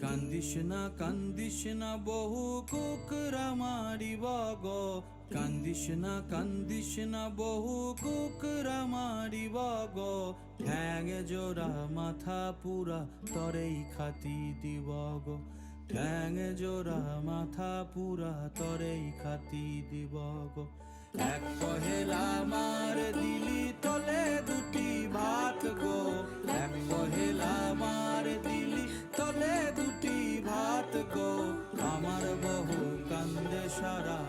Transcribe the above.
কান্দিস না বহু কুকরা মারিব গো, কান্দিস না বহু কুকরা মারিব গো, ঠ্যাং জোড়া মাথা পুরা তরেই খাতি দিব গো, ঠ্যাং জোড়া মাথা পুরা তরেই খাতি দিব গো। এক পহেলা মার দিলি তলে দুটি ভাত গো, এক পহেলা মার দিলি তলে দুটি ভাত গো, আমার বহু কান্দে সারা